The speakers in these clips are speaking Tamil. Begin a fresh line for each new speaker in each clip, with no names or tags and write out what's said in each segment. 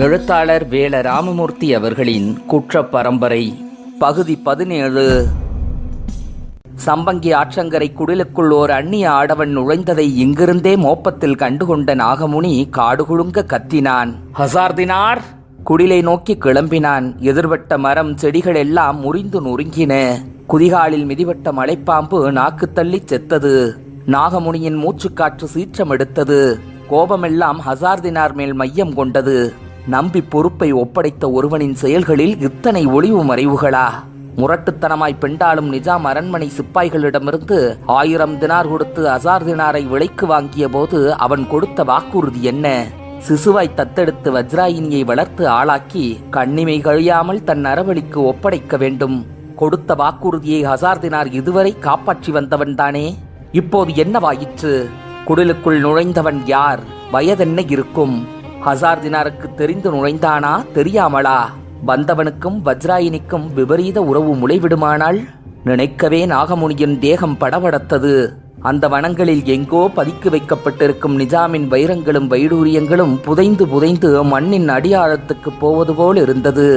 எழுத்தாளர் வேல ராமமூர்த்தி அவர்களின் குற்ற பரம்பரை பகுதி 17. சம்பங்கி ஆற்றங்கரை குடிலுக்குள் ஓர் அந்நிய ஆடவன் நுழைந்ததை இங்கிருந்தே மோப்பத்தில் கண்டுகொண்ட நாகமுனி காடுகுழுங்க கத்தினான். ஹசார்தினார்! குடிலை நோக்கி கிளம்பினான். எதிர்வட்ட மரம் செடிகள் எல்லாம் முறிந்து நொறுங்கின. குதிகாலில் மிதிவட்ட மலைப்பாம்பு நாக்கு தள்ளி செத்தது. நாகமுனியின் மூச்சுக்காற்று சீற்றம் எடுத்தது. கோபமெல்லாம் ஹசார்தினார் மேல் மையம் கொண்டது. நம்பி பொறுப்பை ஒப்படைத்த ஒருவனின் செயல்களில் இத்தனை ஒளிவு மறைவுகளா? முரட்டுத்தனமாய் பெண்டாலும் நிஜாம் அரண்மனை சிப்பாய்களிடமிருந்து 1000 தினார் கொடுத்து ஹசார்தினாரை விலைக்கு வாங்கிய போது அவன் கொடுத்த வாக்குறுதி என்ன? சிசுவாய் தத்தெடுத்து வஜ்ராயினியை வளர்த்து ஆளாக்கி கண்ணிமை கழியாமல் தன் அறவழிக்கு ஒப்படைக்க வேண்டும். கொடுத்த வாக்குறுதியை ஹசார்தினார் இதுவரை காப்பாற்றி வந்தவன்தானே. இப்போது என்னவாயிற்று? குடிலுக்குள் நுழைந்தவன் யார்? வயதென்ன இருக்கும்? ஹசார்தினாருக்கு தெரிந்து நுழைந்தானா, தெரியாமலா? வந்தவனுக்கும் வஜ்ராயினிக்கும் விபரீத உறவு முளைவிடுமானால்? நினைக்கவே நாகமுனியின் தேகம் படபடத்தது. அந்த வனங்களில் எங்கோ பதுக்கி வைக்கப்பட்டிருக்கும் நிஜாமின் வைரங்களும் வைடூரியங்களும் புதைந்து புதைந்து மண்ணின் அடியாழத்துக்கு போவது போல் இருந்தது.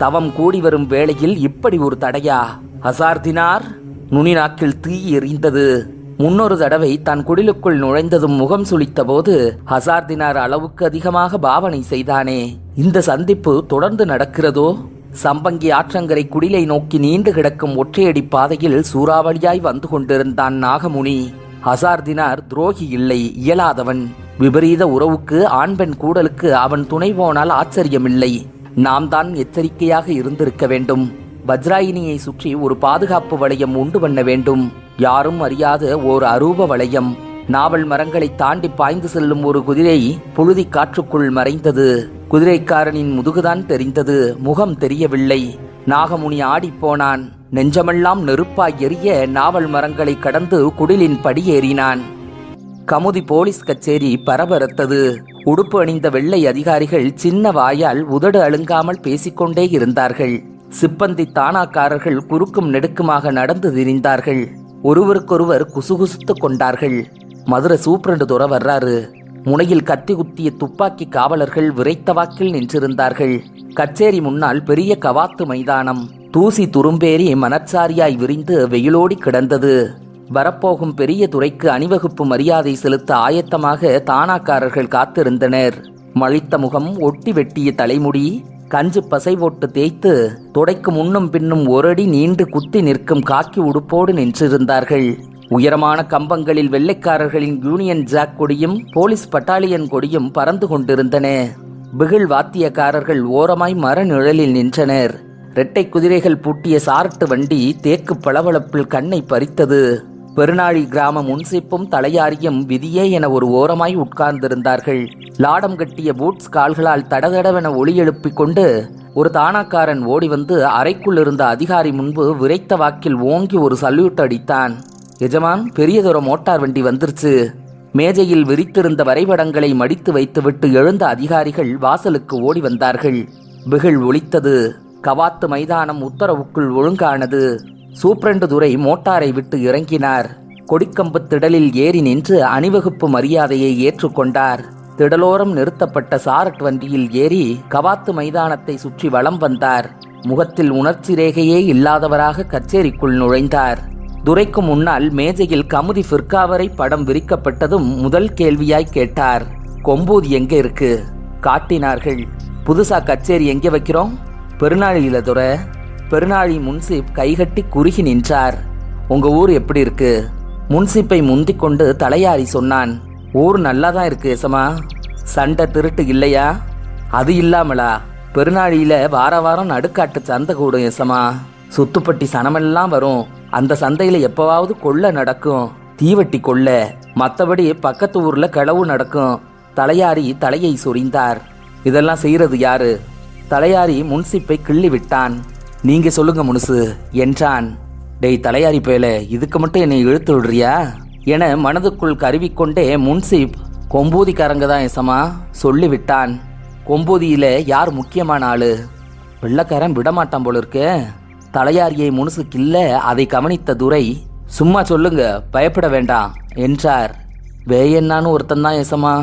தவம் கூடி வரும் வேளையில் இப்படி ஒரு தடையா? ஹசார்தினார்! நுனி நாக்கில் தீ எரிந்தது. முன்னொரு தடவை தான் குடிலுக்குள் நுழைந்ததும் முகம் சுளித்த போது ஹசார்தினார் அளவுக்கு அதிகமாக பாவனை செய்தானே. இந்த சந்திப்பு தொடர்ந்து நடக்கிறதோ? சம்பங்கி ஆற்றங்கரை குடிலை நோக்கி நீண்டு கிடக்கும் ஒற்றையடி பாதையில் சூறாவளியாய் வந்து கொண்டிருந்தான் நாகமுனி. ஹசார்தினார் துரோகி இல்லை, இயலாதவன். விபரீத உறவுக்கு ஆண் பெண் கூடலுக்கு அவன் துணை போனால் ஆச்சரியமில்லை. நாம் தான் எச்சரிக்கையாக இருந்திருக்க வேண்டும். வஜ்ராயினியை சுற்றி ஒரு பாதுகாப்பு வளையம் உண்டு பண்ண வேண்டும். யாரும் அறியாத ஓர் அரூப வளையம். நாவல் மரங்களை தாண்டி பாய்ந்து செல்லும் ஒரு குதிரை புழுதி காற்றுக்குள் மறைந்தது. குதிரைக்காரனின் முதுகுதான் தெரிந்தது, முகம் தெரியவில்லை. நாகமுனி ஆடிப்போனான். நெஞ்சமெல்லாம் நெருப்பாய் எரிய நாவல் மரங்களை கடந்து குடிலின் படியேறினான். கமுதி போலீஸ் கச்சேரி பரபரத்தது. உடுப்பு அணிந்த வெள்ளை அதிகாரிகள் சின்ன வாயால் உதடு அழுங்காமல் பேசிக்கொண்டே இருந்தார்கள். சிப்பந்தி தானாக்காரர்கள் குறுக்கும் நெடுக்குமாக நடந்து திரிந்தார்கள். ஒருவருக்கொருவர் குசுகுசுத்து கொண்டார்கள். மதுரை சூப்பரண்டு துறை வர்றாரு. முனையில் கத்தி குத்திய துப்பாக்கி காவலர்கள் விரைத்த வாக்கில் நின்றிருந்தார்கள். கச்சேரி முன்னால் பெரிய கவாத்து மைதானம். தூசி துரும்பேறி மனச்சாரியாய் விரிந்து வெயிலோடி கிடந்தது. வரப்போகும் பெரிய துறைக்கு அணிவகுப்பு மரியாதை செலுத்த ஆயத்தமாக தானாக்காரர்கள் காத்திருந்தனர். மழித்த முகம், ஒட்டி வெட்டிய தலைமுடி, கஞ்சு பசை போட்டு தேய்த்து தொடைக்கு முன்னும் பின்னும் ஒரடி நீண்டு குத்தி நிற்கும் காக்கி உடுப்போடு நின்றிருந்தார்கள். உயரமான கம்பங்களில் வெள்ளைக்காரர்களின் யூனியன் ஜாக் கொடியும் போலீஸ் பட்டாலியன் கொடியும் பறந்து கொண்டிருந்தன. பிகில் வாத்தியக்காரர்கள் ஓரமாய் மர நிழலில் நின்றனர். இரட்டை குதிரைகள் பூட்டிய சாரட்டு வண்டி தேக்கு பளபளப்பில் கண்ணை பறித்தது. பெருநாழி கிராம முன்சிப்பும் தலையாரியும் விதியே என ஒரு ஓரமாய் உட்கார்ந்திருந்தார்கள். லாடம் கட்டிய பூட்ஸ் கால்களால் தடதடவென ஒளி எழுப்பிக் கொண்டு ஒரு தானாக்காரன் ஓடி வந்து அறைக்குள் இருந்த அதிகாரி முன்பு விரைத்த வாக்கில் ஓங்கி ஒரு சல்யூட் அடித்தான். எஜமான், பெரியதொரு மோட்டார் வண்டி வந்துருச்சு. மேஜையில் விரித்திருந்த வரைபடங்களை மடித்து வைத்துவிட்டு எழுந்த அதிகாரிகள் வாசலுக்கு ஓடி வந்தார்கள். பிகில் ஒலித்தது. கவாத்து மைதானம் உத்தரவுக்குள் ஒழுங்கானது. சூப்பரண்டு துரை மோட்டாரை விட்டு இறங்கினார். கொடிக்கம்பு திடலில் ஏறி நின்று அணிவகுப்பு மரியாதையை ஏற்றுக்கொண்டார். திடலோரம் நிறுத்தப்பட்ட சாரட் வண்டியில் ஏறி கவாத்து மைதானத்தை சுற்றி வலம் வந்தார். முகத்தில் உணர்ச்சி ரேகையே இல்லாதவராக கச்சேரிக்குள் நுழைந்தார். துரைக்கு முன்னால் மேஜையில் கமுதி ஃபிர்காவரை படம் விரிக்கப்பட்டதும் முதல் கேள்வியாய் கேட்டார். கொம்பூதி எங்க இருக்கு? காட்டினார்கள். புதுசா கச்சேரி எங்கே வைக்கிறோம்? பெருநாளியில துரை. பெருநாளி முன்சிப் கைகட்டி குறுகி நின்றார். உங்க ஊர் எப்படி இருக்கு? முன்சிப்பை முந்திக் கொண்டு தலையாரி சொன்னான். ஊர் நல்லாதான் இருக்கு எசமா. சண்டை திருட்டு இல்லையா? அது இல்லாமலா, பெருநாளியில வார வாரம் நடுக்காட்டு சந்தை கூடும் எசமா. சுத்துப்பட்டி சனமெல்லாம் வரும். அந்த சந்தையில எப்பவாவது கொள்ளை நடக்கும், தீவட்டி கொள்ளை. மற்றபடி பக்கத்து ஊர்ல களவு நடக்கும். தலையாரி தலையை சொரிந்தார். இதெல்லாம் செய்யறது யாரு? தலையாரி முன்சிப்பை கிள்ளி விட்டான். நீங்க சொல்லுங்க முனுசு என்றான். டேய் தலையாரி பயல, இதுக்கு மட்டும் என்னை இழுத்து விடுறியா என மனதுக்குள் கருவிக்கொண்டே முன்சிப் கொம்பூதிக்காரங்க தான் எசமா சொல்லிவிட்டான். கொம்பூதியில யார் முக்கியமான ஆளு? வெள்ளக்காரன் விடமாட்டான் போல இருக்கு. தலையாரியை முனுசுக்கில்ல அதை கவனித்த துரை, சும்மா சொல்லுங்க, பயப்பட வேண்டாம் என்றார். வேயன்னான்னு ஒருத்தன் தான் எசமா.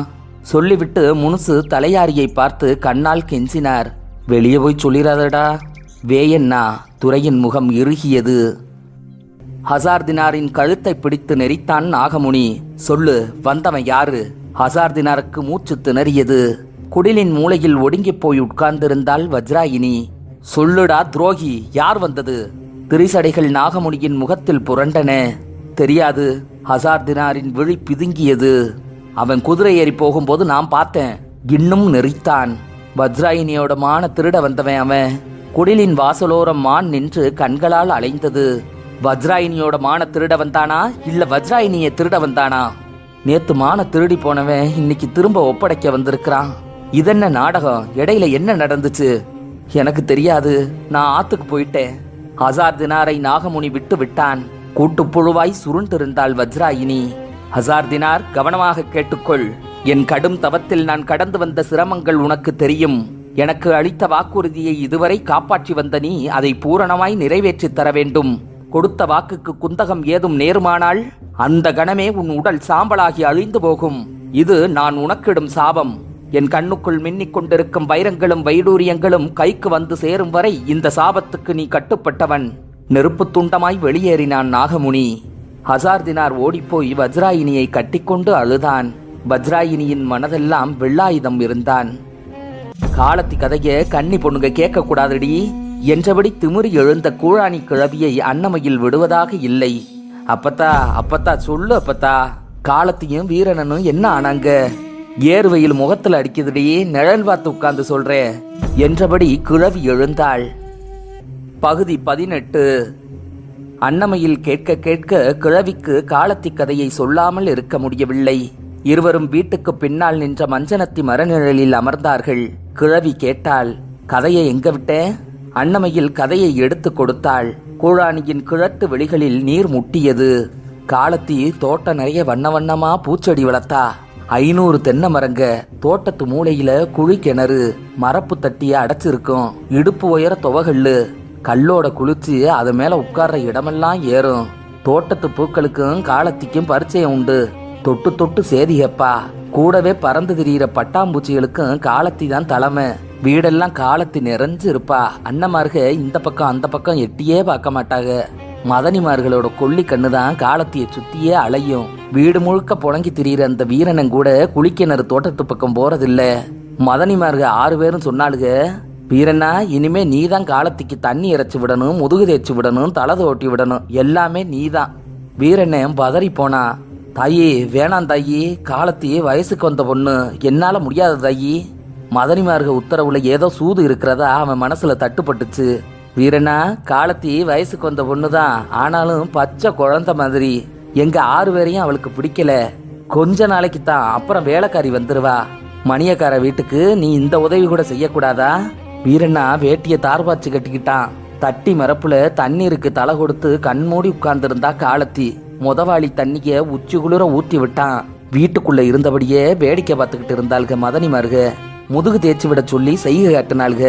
சொல்லிவிட்டு முனுசு தலையாரியை பார்த்து கண்ணால் கெஞ்சினார். வெளியே போய் சொல்லிடாதடா. வேயண்ணா. துரையின் முகம் இறுகியது. ஹசார்தினாரின் கழுத்தை பிடித்து நெரித்தான் நாகமுனி. சொல்லு, வந்தவன் யாரு? ஹசார்தினாருக்கு மூச்சு திணறியது. குடிலின் மூலையில் ஒடுங்கி போய் உட்கார்ந்திருந்தாள் வஜ்ராயினி. சொல்லுடா துரோகி, யார் வந்தது? திரிசடைகள் நாகமுனியின் முகத்தில் புரண்டன. தெரியாது. ஹசார்தினாரின் விழி பிதுங்கியது. அவன் குதிரை ஏறி போகும்போது நான் பார்த்தேன். இன்னும் நெறித்தான். வஜ்ராயினியோட மான திருட வந்தவன் அவன். குடிலின் வாசலோரம் மான் நின்று கண்களால் அலைந்தது. வஜ்ராயினியோட மான திருட வந்தானா இல்ல வஜ்ராயினியை திருட வந்தானா? நேத்து மான திருடி போனவன் இன்னைக்கு திரும்ப ஒப்படைக்க வந்திருக்கிறான். இதென்ன நாடகம்? இடையில என்ன நடந்துச்சு? எனக்கு தெரியாது. நான் ஆத்துக்கு போயிட்டேன். ஹசார்தினாரை நாகமுனி விட்டு விட்டான். கூட்டுப்புழுவாய் சுருண்டிருந்தாள் வஜ்ராயினி. ஹசார்தினார், கவனமாக கேட்டுக்கொள். என் கடும் தவத்தில் நான் கடந்து வந்த சிரமங்கள் உனக்கு தெரியும். எனக்கு அளித்த வாக்குறுதியை இதுவரை காப்பாற்றி வந்த நீ அதை பூரணமாய் நிறைவேற்றி தர வேண்டும். கொடுத்த வாக்குக்கு குந்தகம் ஏதும் நேருமானால் அந்த கணமே உன் உடல் சாம்பலாகி அழிந்து போகும். இது நான் உனக்கிடும் சாபம். என் கண்ணுக்குள் மின்னிக் கொண்டிருக்கும் வைரங்களும் வைடூரியங்களும் கைக்கு வந்து சேரும் வரை இந்த சாபத்துக்கு நீ கட்டுப்பட்டவன். நெருப்பு துண்டமாய் வெளியேறினான் நாகமுனி. ஹசார்தினார் ஓடிப்போய் வஜ்ராயினியை கட்டிக்கொண்டு அழுதான். வஜ்ராயினியின் மனதெல்லாம் வெள்ளாயுதம் இருந்தான். காலத்தி கதைய கன்னி பொண்ணுங்க கேட்க கூடாதடி என்றபடி திமிரி எழுந்த கூழாணி கிழவியை அன்னமையில் விடுவதாக இல்லை. அப்பத்தா சொல்லு அப்பத்தா. காலத்தையும் வீரனனும் என்ன ஆனாங்க? ஏர்வையில் முகத்தில் அடிக்குதுடி, நிழல் பார்த்து உட்கார்ந்து சொல்றேன் என்றபடி கிழவி எழுந்தாள். பகுதி 18. அன்னமையில் கேட்க கேட்க கிழவிக்கு காலத்தி கதையை சொல்லாமல் இருக்க முடியவில்லை. இருவரும் வீட்டுக்கு பின்னால் நின்ற மஞ்சனத்தி மரநிழலில் அமர்ந்தார்கள். கிழவி கேட்டாள், கதையை எங்க விட்ட? அன்னமையில் கதையை எடுத்து கொடுத்தாள். கூழாணியின் கிழட்டு வெளிகளில் நீர் முட்டியது. காலத்தி தோட்டம் நிறைய வண்ண வண்ணமா பூச்செடி வளர்த்தா. 500 தென்னை மரங்க. தோட்டத்து மூளையில குழி கிணறு, மரப்பு தட்டிய அடைச்சிருக்கும். இடுப்பு உயர துவகல்லு. கல்லோட குளிச்சு அது மேல உட்கார்ற இடமெல்லாம் ஏறும். தோட்டத்து பூக்களுக்கும் காலத்திக்கும் பரிச்சயம் உண்டு. தொட்டு தொட்டு சேதியப்பா. கூடவே பறந்து திரியிற பட்டாம்பூச்சிகளுக்கும் காலத்தி தான் தலைமை. வீடெல்லாம் காலத்தி நிறைஞ்சு இருப்பா. அண்ணமார்க இந்த பக்கம் அந்த பக்கம் எட்டியே பார்க்க மாட்டாங்க. மதனிமார்களோட கொல்லி கண்ணுதான் காலத்திய சுத்தியே அலையும். வீடு முழுக்க புழங்கி திரியிற அந்த வீரனன் கூட குளிக்கிணறு தோட்டத்து பக்கம் போறதில்ல. மதனிமார்க 6 பேரும் சொன்னாளுங்க, வீரண்ணா, இனிமே நீதான் காலத்திக்கு தண்ணி இறைச்சி விடணும், முதுகு தேய்ச்சி விடணும், தலது ஓட்டி விடணும், எல்லாமே நீதான். வீரண்ணன் பதறி போனா. தாயி, வேணாம் தாயி, காலத்தி வயசுக்கு வந்த பொண்ணு, என்னால முடியாத தாயி. மதனிமார்க உத்தரவுல ஏதோ சூது இருக்கிறதா அவன் மனசுல தட்டுப்பட்டுச்சு. வீரண்ணா, காலத்தி வயசுக்கு வந்த பொண்ணுதான், ஆனாலும் பச்சை குழந்தை மாதிரி. எங்க 6 பேரையும் அவளுக்கு பிடிக்கல. கொஞ்ச நாளைக்கு தான், அப்புறம் வேலைக்காரி வந்துருவா. மணியக்கார வீட்டுக்கு நீ இந்த உதவி கூட செய்யக்கூடாதா? வீரண்ணா வேட்டிய தார்பாச்சு கட்டிக்கிட்டான். தட்டி மரப்புல தண்ணீருக்கு தலை கொடுத்து கண்மூடி உட்கார்ந்திருந்தா காலத்தி. முதவாளி தண்ணிய உச்சி குளிர ஊற்றி விட்டான். வீட்டுக்குள்ள இருந்தபடியே வேடிக்கை பார்த்துக்கிட்டு இருந்தாள்க மதனிமார்க. முதுகு தேய்ச்சி விட சொல்லி செய்கை காட்டினாள்க.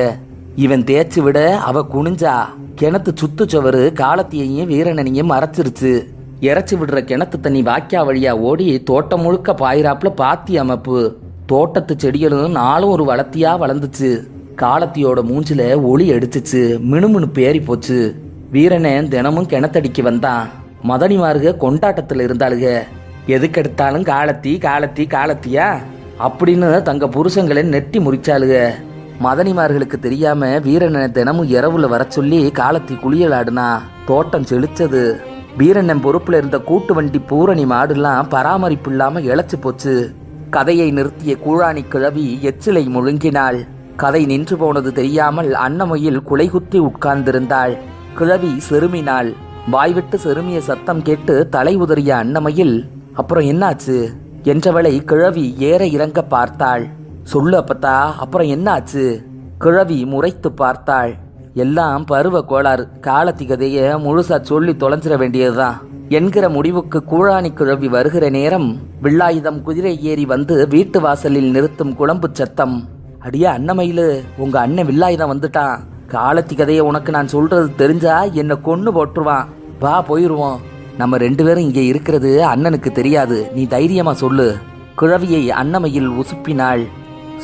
இவன் தேய்ச்சி விட அவ குனிஞ்சா. கிணத்து சுத்து சுவரு காலத்தியையும் வீரனையும் மறைச்சிருச்சு. இறைச்சி விடுற கிணத்து தண்ணி வாக்கியா வழியா ஓடி தோட்டம் முழுக்க பாயிராப்புல பாத்தி அமைப்பு. தோட்டத்து செடிகளும் நாளும் ஒரு வளர்த்தியா வளர்ந்துச்சு. காலத்தியோட மூஞ்சில ஒளி அடிச்சிச்சு. மினுமினு பேறி போச்சு. வீரனன் தினமும் கிணத்தடிக்கு வந்தான். மதனிமார்க கொண்டாட்டத்துல இருந்தாளுக. எதுக்கெடுத்தாலும் காலத்தி காலத்தி காலத்தியா அப்படின்னு தங்க புருஷங்களை நெட்டி முறிச்சாளுக. மதனிமார்களுக்கு தெரியாம வீரனை தினமும் இரவுல வர சொல்லி காலத்தி குளியலாடுனா. தோட்டம் செழிச்சது. வீரண்ணன் பொறுப்புல இருந்த கூட்டு வண்டி பூரணி மாடுலாம் பராமரிப்பு இல்லாம இழைச்சு போச்சு. கதையை நிறுத்திய கூழாணி கிழவி எச்சிலை முழுங்கினாள். கதை நின்று போனது தெரியாமல் அன்னமையில் குலைகுத்தி உட்கார்ந்திருந்தாள். கிழவி செருமினாள். வாய்விட்டு செருமிய சத்தம் கேட்டு தலை உதறிய அன்னமையில், அப்புறம் என்னாச்சு என்றவளை கிழவி ஏற இறங்க பார்த்தாள். சொல்லு அப்பத்தா, அப்புறம் என்னாச்சு? கிழவி முறைத்து பார்த்தாள். எல்லாம் பருவ கோளாறு. காலத்தி கதைய முழுசா சொல்லி தொலைஞ்சிட வேண்டியதுதான் என்கிற முடிவுக்கு கூழாணி கிழவி வருகிற நேரம் வில்லாயுதம் குதிரை ஏறி வந்து வீட்டு வாசலில் நிறுத்தும் குழம்பு சத்தம். அடியே அன்னமயிலு, உங்க அண்ணன் வில்லாயுதம் வந்துட்டான். காலத்தி கதைய உனக்கு நான் சொல்றது தெரிஞ்சா என்னை கொன்னு போட்டுருவான். வா போயிருவோம். நம்ம 2 பேரும் இங்கே இருக்கிறது அண்ணனுக்கு தெரியாது. நீ தைரியமா சொல்லு. கிழவியை அன்னமையில் உசுப்பினாள்.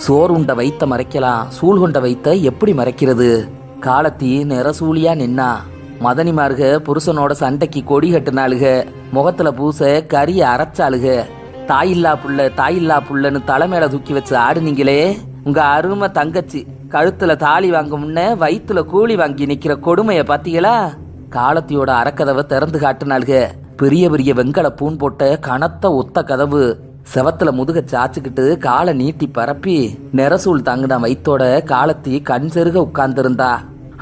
சோறுண்ட வைத்த மறைக்கலாம், சூழ் கொண்ட வைத்த எப்படி மறைக்கிறது? காலத்தி நிறசூலியா நின்னா. மதனிமார்க புருஷனோட சண்டைக்கு கொடி கட்டுனாளுக. முகத்துல பூச கரிய அரைச்சாளுக. தாயில்லா புள்ளன்னு தலைமையில தூக்கி வச்சு ஆடுனீங்களே. உங்க அருமை தங்கச்சி கழுத்துல தாலி வாங்க முன்ன வயிற்றுல கூலி வாங்கி நிக்கிற கொடுமைய பாத்தீங்களா? காலத்தியோட அறக்கதவை திறந்து காட்டுனாளுக. பெரிய பெரிய வெங்கல பூன் போட்ட கனத்த ஒத்த கதவு. செவத்துல முதுக சாச்சுக்கிட்டு காலை நீட்டி பரப்பி நெரசூல் தாங்கின வயித்தோட காலத்தி கண் செருக உட்கார்ந்திருந்தா.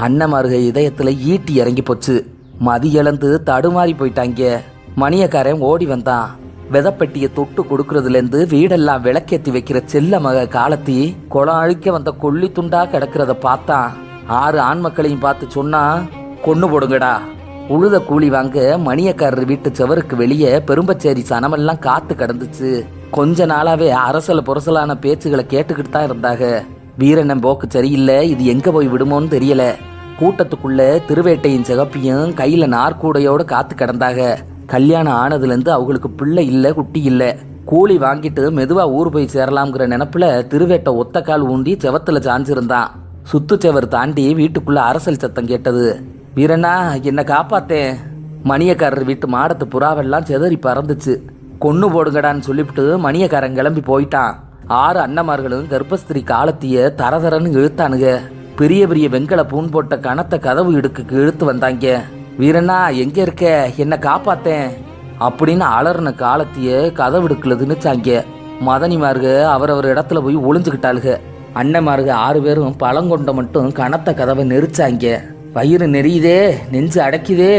அண்ணமாருக இதயத்துல ஈட்டி இறங்கி போச்சு. மதி இழந்து தடுமாறி போயிட்டாங்க. மணியக்காரன் ஓடி வந்தான். விதப்பெட்டியை தொட்டு கொடுக்கறதுல இருந்து வீடெல்லாம் விளக்கேத்தி வைக்கிற செல்ல மக காலத்தி குளம் அழிக்க வந்த கொல்லி துண்டா கிடக்கிறத பார்த்தான். 6 ஆண் மக்களையும் பார்த்து சொன்னா, கொன்னு போடுங்கடா. உழுத கூலி வாங்க மணியக்காரர் வீட்டு செவருக்கு வெளியே பெரும்பச்சேரி சனமெல்லாம் காத்து கிடந்துச்சு. கொஞ்ச நாளாவே அரசல புரசலான பேச்சுகளை கேட்டுக்கிட்டு தான் இருந்தாங்க. வீரண்ணன் போக்கு சரியில்லை, இது எங்க போய் விடுமோன்னு தெரியல. கூட்டத்துக்குள்ள திருவேட்டையின் சிகப்பியும் கையில நார்கூடையோட காத்து கிடந்தாங்க. கல்யாணம் ஆனதுலேருந்து அவங்களுக்கு பிள்ளை இல்லை, குட்டி இல்லை. கூலி வாங்கிட்டு மெதுவா ஊர் போய் சேரலாம்ங்கிற நினைப்புல திருவேட்டை ஒத்த கால் ஊண்டி செவத்துல சாஞ்சிருந்தான். சுத்துச்செவர் தாண்டி வீட்டுக்குள்ள அரசல் சத்தம் கேட்டது. வீரண்ணா, என்ன காப்பாத்தேன். மணியக்காரர் வீட்டு மாடத்து புறாவெல்லாம் செதறி பறந்துச்சு. கொன்னு போடுங்கடான்னு சொல்லிவிட்டு மணியக்காரன் கிளம்பி போயிட்டான். 6 அண்ணமார்களும் கர்ப்பஸ்திரி காலத்திய தரதரன்னு இழுத்தானுங்க. பெரிய பெரிய வெங்கல பூன் போட்ட கனத்த கதவு இடுக்குக்கு இழுத்து வந்தாங்க. வீரண்ணா, எங்க இருக்க, என்ன காப்பாத்தேன் அப்படின்னு அலறின காலத்திய கதவிடுக்குல திணிச்சாங்க. மதனிமார்க அவரவர் இடத்துல போய் ஒளிஞ்சுக்கிட்டாளுக. அண்ணமார்க 6 பேரும் பழங்கொண்ட மட்டும் கனத்த கதவை நெரிச்சாங்க. வயிறு நெறியுதே, நெஞ்சு அடைக்குதே.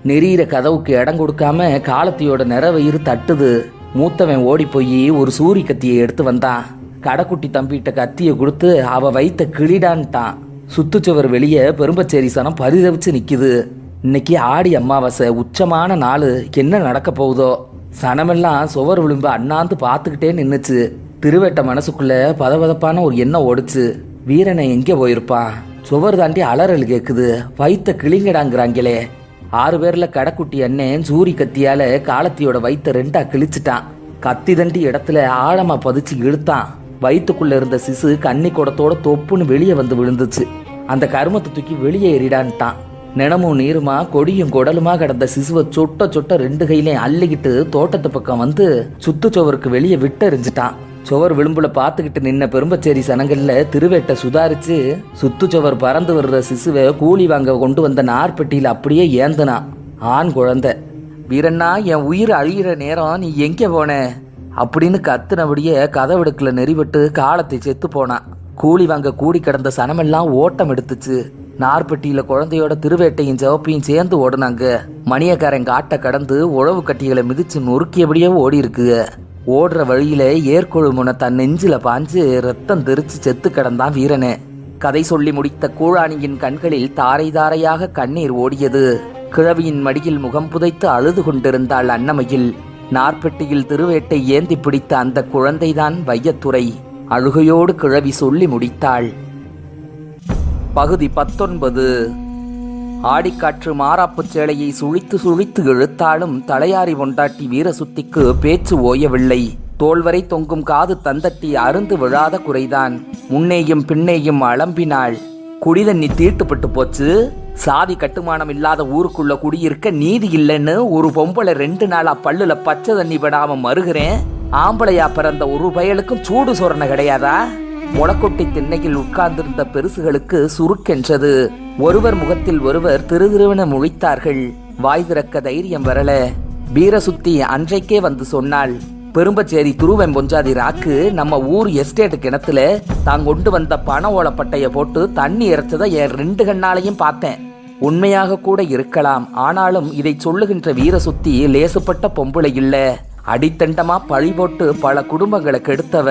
நெறியிற கதவுக்கு இடம் கொடுக்காம காலத்தியோட நிற வயிறு தட்டுது. மூத்தவன் ஓடி போய் ஒரு சூரி கத்தியை எடுத்து வந்தான். கடைக்குட்டி தம்பிகிட்ட கத்தியை கொடுத்து அவ வைத்த கிளிடான்ட்டான். சுத்துச்சுவர் வெளியே பெரும்பச்சேரி சனம் பரிதவிச்சு நிக்குது. இன்னைக்கு ஆடி அமாவாசை, உச்சமான நாள். என்ன நடக்க போகுதோ? சனமெல்லாம் சுவர் விளிம்பு அண்ணாந்து பார்த்துக்கிட்டே நின்னுச்சு. திருவேட்டை மனசுக்குள்ள பதபதப்பான ஒரு எண்ணம் ஓடுச்சு. வீரனை எங்கே போயிருப்பான்? சுவர் தாண்டி அலறல் கேக்குது. வைத்த கிளிங்கடாங்கிறாங்களே. 6 பேர்ல கடைக்குட்டி அண்ணன் சூரி கத்தியால காலத்தியோட வயிற்ற 2ஆ கிழிச்சிட்டான். கத்தி தண்டி இடத்துல ஆழமா பதிச்சு இழுத்தான். வயிற்றுக்குள்ள இருந்த சிசு கன்னி குடத்தோட தொப்புன்னு வெளியே வந்து விழுந்துச்சு. அந்த கருமத்தை தூக்கி வெளியே எறிடான்ட்டான். நினமும் நீருமா கொடியும் குடலுமா கிடந்த சிசுவை சொட்ட சொட்ட 2 கையிலையும் அள்ளிக்கிட்டு தோட்டத்து பக்கம் வந்து சுத்துச்சோவருக்கு வெளியே விட்டு எறிஞ்சிட்டான். சுவர் விளிம்புல பார்த்துக்கிட்டு நின்ன பெரும்பச்சேரி சனங்கள்ல திருவேட்டை சுதாரிச்சு சுத்துச்சோவர் பறந்து வர்ற சிசுவை கூலி வாங்க கொண்டு வந்த நார்பெட்டியில அப்படியே ஏந்தனான். ஆண் குழந்தை. வீரண்ணா, என் உயிர் அழிகிற நேரம் நீ எங்கே போன அப்படின்னு கத்துனபடியே கதவெடுக்கல நெறிவிட்டு காலத்தை செத்து போனான். கூலி வாங்க கூடி கிடந்த சனமெல்லாம் ஓட்டம் எடுத்துச்சு. நார்பட்டியில குழந்தையோட திருவேட்டையும் சிவப்பையும் சேர்ந்து ஓடுனாங்க. மணியக்காரன் காட்டை கடந்து உழவு கட்டிகளை மிதிச்சு நொறுக்கியபடியே ஓடி இருக்கு. ஓடுற வழியில ஏற்கொழு முனை தன் நெஞ்சில பாஞ்சு ரத்தம் தெரிச்சு செத்து கிடந்தான் வீரனே. கதை சொல்லி முடித்த கூழாணியின் கண்களில் தாரை தாரையாக கண்ணீர் ஓடியது. கிழவியின் மடியில் முகம் புதைத்து அழுது கொண்டிருந்தாள் அன்னமையில். நார்பெட்டியில் திருவேட்டை ஏந்தி பிடித்த அந்த குழந்தைதான் வையத்துறை. அழுகையோடு கிழவி சொல்லி முடித்தாள். பகுதி 19. ஆடிக்காற்று மாறாப்பு சேலையை சுழித்து சுழித்து இழுத்தாலும் தலையாரி கொண்டாட்டி வீரசுத்திக்கு பேச்சு ஓயவில்லை. தோல்வரை தொங்கும் காது தந்தட்டி அருந்து விழாத குறைதான். முன்னேயும் பின்னேயும் அலம்பினாள். குடிதண்ணி தீட்டுப்பட்டு போச்சு. சாதி கட்டுமானம் இல்லாத ஊருக்குள்ள குடியிருக்க நீதி இல்லைன்னு ஒரு பொம்பளை 2 நாளா பல்லுல பச்சை தண்ணி படாம மறுகிறேன். ஆம்பளையா பிறந்த ஒரு பயலுக்கும் சூடு சொரணை கிடையாதா? முளக்கொட்டி திண்ணையில் உட்கார்ந்திருந்த பெருசுகளுக்கு சுருக்கென்றது. ஒருவர் முகத்தில் ஒருவர் திருதிருவென முழித்தார்கள். வாய் திறக்க தைரியம் வரல. வீரசுத்தி அன்றைக்கே வந்து சொன்னாள். பெரும்பச்சேரி துருவன் பொஞ்சாதி ராக்கு நம்ம ஊர் எஸ்டேட் கிணத்துல தான் கொண்டு வந்த பண ஓலப்பட்டைய போட்டு தண்ணி இறைச்சதை என் 2 கண்ணாலையும் பார்த்தேன். உண்மையாக கூட இருக்கலாம். ஆனாலும் இதை சொல்லுகின்ற வீரசுத்தி லேசுப்பட்ட பொம்பளை இல்ல. அடித்தண்டமா பழி போட்டு பல குடும்பங்களை கெடுத்தவ.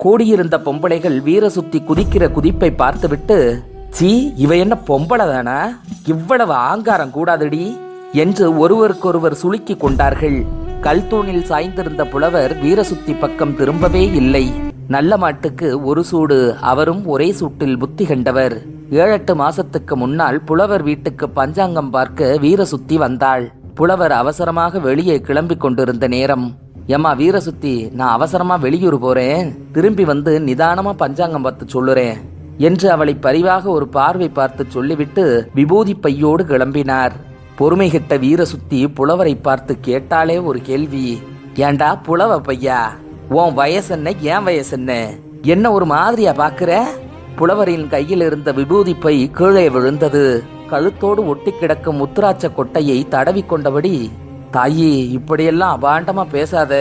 கூடியிருந்த பொம்பளைகள் வீரசுத்தி குதிக்கிற குதிப்பை பார்த்துவிட்டு, சீ, இவ என்ன பொம்பளை தானா, இவ்வளவு ஆங்காரம் கூடாதடி என்று ஒருவருக்கொருவர் சுளுக்கி கொண்டார்கள். கல்தூணில் சாய்ந்திருந்த புலவர் வீரசுத்தி பக்கம் திரும்பவே இல்லை. நல்ல மாட்டுக்கு ஒரு சூடு. அவரும் ஒரே சூட்டில் புத்தி கண்டவர். 7-8 மாசத்துக்கு முன்னால் புலவர் வீட்டுக்கு பஞ்சாங்கம் பார்க்க வீரசுத்தி வந்தாள். புலவர் அவசரமாக வெளியே கிளம்பி கொண்டிருந்த நேரம். ஏம்மா வீரசுத்தி, நான் அவசரமா வெளியூர் போறேன், திரும்பி வந்து நிதானமா பஞ்சாங்கம் பார்த்து சொல்லுறேன் என்று அவளை பரிவாக ஒரு பார்வை பார்த்து சொல்லிவிட்டு விபூதி பையோடு கிளம்பினார். பொறுமை கிட்ட வீரசுத்தி புலவரை பார்த்து கேட்டாலே ஒரு கேள்வி. ஏண்டா புலவ பையா, உன் வயசென்ன, ஏன் வயசென்ன, என்ன ஒரு மாதிரியா பாக்குற? புலவரின் கையில் இருந்த விபூதி பை கீழே விழுந்தது. கழுத்தோடு ஒட்டி கிடக்கும் முத்துராட்ச கொட்டையை தடவி கொண்டபடி, தாயி இப்படியெல்லாம் அபாண்டமா பேசாத,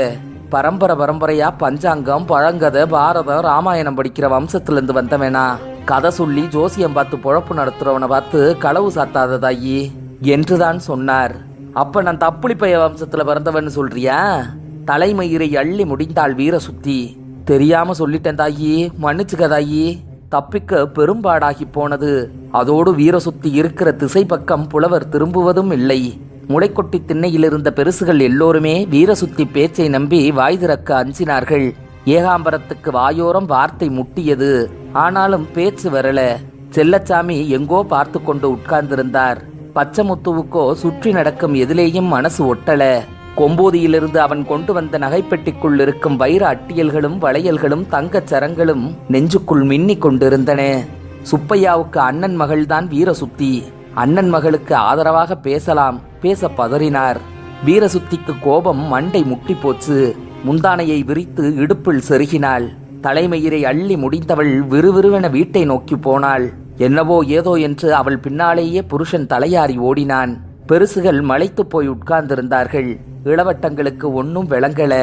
பரம்பரையா பஞ்சாங்கம், பழங்கதை, பாரதம், ராமாயணம் படிக்கிற வம்சத்திலிருந்து வந்தவேனா, கதை சொல்லி ஜோசியம் பார்த்து பொழப்பு நடத்துறவனை பார்த்து களவு சாத்தாத தாயி என்றுதான் சொன்னார். அப்ப நான் தப்புளிப்பைய வம்சத்துல பிறந்தவன்னு சொல்றியா? தலைமயிரை அள்ளி முடிந்தாள் வீரசுத்தி. தெரியாம சொல்லிட்டேன் தாயி, மன்னிச்சுக்க தாயி. தப்பிக்க பெரும்பாடாகி போனது. அதோடு வீரசுத்தி இருக்கிற திசை பக்கம் புலவர் திரும்புவதும் இல்லை. முளைக்கொட்டி திண்ணையில் இருந்த பெருசுகள் எல்லோருமே வீரசுத்தி பேச்சை நம்பி வாய் திறக்க அஞ்சினார்கள். ஏகாம்பரத்துக்கு வாயோரம் வார்த்தை முட்டியது. ஆனாலும் பேச்சு வரல. செல்லச்சாமி எங்கோ பார்த்து கொண்டு உட்கார்ந்திருந்தார். பச்சைமுத்துவுக்கோ சுற்றி நடக்கும் எதிலேயும் மனசு ஒட்டல. கொம்போதியிலிருந்து அவன் கொண்டு வந்த நகைப்பெட்டிக்குள் இருக்கும் வைர அட்டியல்களும் வளையல்களும் தங்கச் சரங்களும் நெஞ்சுக்குள் மின்னி கொண்டிருந்தன. சுப்பையாவுக்கு அண்ணன் மகள்தான் வீரசுத்தி. அண்ணன் மகளுக்கு ஆதரவாக பேச பதறினார். வீரசுத்திக்கு கோபம் மண்டை முட்டி போச்சு. முந்தானையை விரித்து இடுப்பில் செருகினாள். தலைமயிரை அள்ளி முடிந்தவள் விறுவிறுவென வீட்டை நோக்கி போனாள். என்னவோ ஏதோ என்று அவள் பின்னாலேயே புருஷன் தலையாரி ஓடினான். பெருசுகள் மலைத்து போய் உட்கார்ந்திருந்தார்கள். இளவட்டங்களுக்கு ஒன்னும் விளங்கல.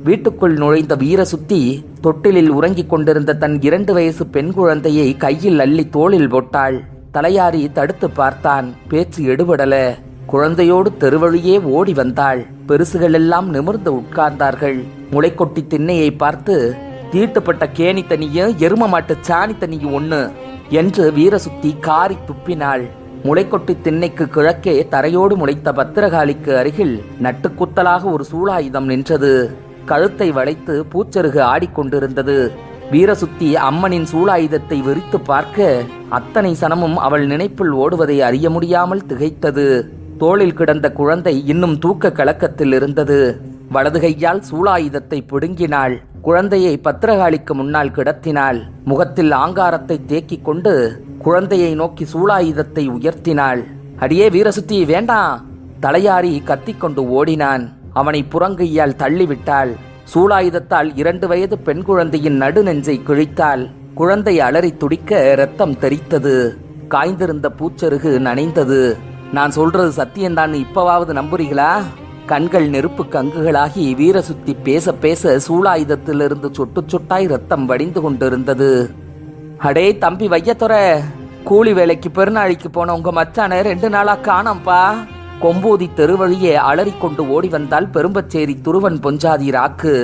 வீட்டுக்குள் நுழைந்த வீரசுத்தி தொட்டிலில் உறங்கிக் கொண்டிருந்த தன் 2 வயசு பெண் குழந்தையை கையில் அள்ளி தோளில் போட்டாள். தலையாரி தடுத்து பார்த்தான். பேச்சு எடுபடல. குழந்தையோடு தெருவழியே ஓடி வந்தாள். பெருசுகள் எல்லாம் நிமிர்ந்து உட்கார்ந்தார்கள். முளைக்கொட்டி திண்ணையை பார்த்து, தீட்டுப்பட்ட கேணி தனிய எரும மாட்டு சாணி தனிய ஒண்ணு என்று வீரசுத்தி காரி துப்பினாள். முளைக்கொட்டி திண்ணைக்கு கிழக்கே தரையோடு முளைத்த பத்திரகாளிக்கு அருகில் நட்டுக்குத்தலாக ஒரு சூளாயுதம் நின்றது. கழுத்தை வளைத்து பூச்சருகு ஆடிக்கொண்டிருந்தது. வீரசுத்தி அம்மனின் சூளாயுதத்தை விரித்து பார்க்க அத்தனை சனமும் அவள் நினைப்பில் ஓடுவதை அறிய முடியாமல் திகைத்தது. தோளில் கிடந்த குழந்தை இன்னும் தூக்க கலக்கத்தில் இருந்தது. வலது கையால் சூளாயுதத்தை பிடுங்கினாள். குழந்தையை பத்திரகாளிக்கு முன்னால் கிடத்தினாள். முகத்தில் ஆங்காரத்தை தேக்கிக் கொண்டு குழந்தையை நோக்கி சூளாயுதத்தை உயர்த்தினாள். அடியே வீரசுத்தி, வேண்டாம்! தலையாரி கத்திக்கொண்டு ஓடினான். அவனை புறங்கையால் தள்ளிவிட்டாள். சூளாயுதத்தால் 2 வயது பெண் குழந்தையின் நடுநெஞ்சை கிழித்தாள். குழந்தை அலறி துடிக்க இரத்தம் தெரித்தது. காய்ந்திருந்த பூச்சருகு நனைந்தது. நான் சொல்றது சத்தியம்தான், இப்பவாவது நம்புறீங்களா? கண்கள் நெருப்பு கங்குகளாகி வீரசுத்தி பேச பேச சூளாயுதத்திலிருந்து சொட்டு சொட்டாய் ரத்தம் வடிந்து கொண்டிருந்தது. அடே தம்பி வையத்துற, கூலி வேலைக்கு பெருநாளைக்கு போன உங்க மச்சான 2 நாளா காணாம்பா. கொம்போதி தெருவழியே அலறிக்கொண்டு ஓடி வந்தால் பெரும்பச்சேரி துருவன் பொஞ்சாதி ராக்கு.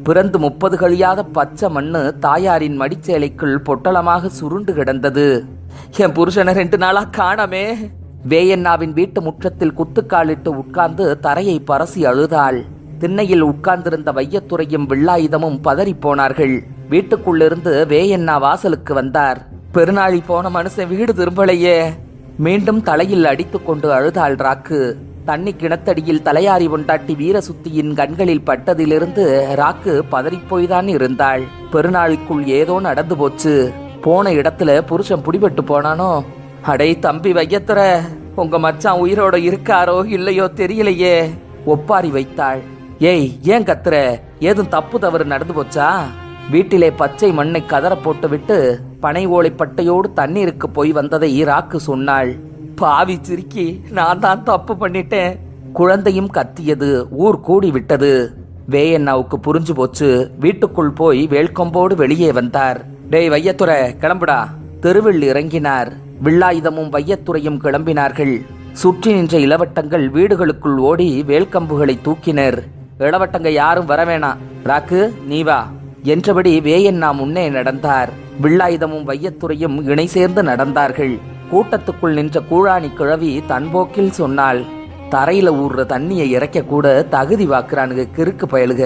பிறந்து 30 கழியாத பச்சை மண்ணு தாயாரின் மடிச்சேலைக்குள் பொட்டலமாக சுருண்டு கிடந்தது. என் புருஷனை 2 நாளா காணாமே. வேயண்ணாவின் வீட்டு முற்றத்தில் குத்துக்காலிட்டு உட்கார்ந்து தரையை பரசி அழுதாள். திண்ணையில் உட்கார்ந்திருந்த வையத்துறையும் வில்லாயுதமும் பதறி போனார்கள். வீட்டுக்குள்ளிருந்து வேயண்ணா வாசலுக்கு வந்தார். பெருநாளி போன மனுஷன் வீடு திரும்பலையே. மீண்டும் தலையில் அடித்துக் கொண்டு அழுதாள் ராக்கு. தண்ணி கிணத்தடியில் தலையாரி கொண்டாட்டி வீரசுத்தியின் கண்களில் பட்டதிலிருந்து ராக்கு பதறிப்போய்தான் இருந்தாள். பெருநாளுக்குள் ஏதோ நடந்து போச்சு. போன இடத்துல புருஷன் பிடிபட்டு போனானோ? அடே தம்பி வையத்துற, உங்க மச்சான் உயிரோட இருக்காரோ இல்லையோ தெரியலையே. ஒப்பாரி வைத்தாள். ஏய், ஏன் கத்துற? ஏதும் தப்பு தவறு நடந்து போச்சா? வீட்டிலே பச்சை மண்ணை கதற போட்டு விட்டு பனை ஓலை பட்டையோடு தண்ணீருக்கு போய் வந்ததை ராக்கு சொன்னாள். பாவி சிரிக்கி, நான் தான் தப்பு பண்ணிட்டேன். குழந்தையும் கத்தியது. ஊர் கூடி விட்டது. வேயண்ணாவுக்கு புரிஞ்சு போச்சு. வீட்டுக்குள் போய் வேல்கொம்போடு வெளியே வந்தார். டேய் வையத்துற, கிளம்புடா. தெருவில் இறங்கினார். வில்லாயுதமும் வையத்துறையும் கிளம்பினார்கள். சுற்றி நின்ற இளவட்டங்கள் வீடுகளுக்குள் ஓடி வேல்கம்புகளை தூக்கினர். இளவட்டங்க யாரும் வரவேணாம், ராக்கு நீ வா என்றபடி வேயண்ணா முன்னே நடந்தார். வில்லாயுதமும் வையத்துறையும் இணை சேர்ந்து நடந்தார்கள். கூட்டத்துக்குள் நின்ற கூழாணி கிழவி தன்போக்கில் சொன்னாள், தரையில ஊர்ற தண்ணியை இறைக்க கூட தகுதி வாக்குறானுங்க கிறுக்கு பயலுக.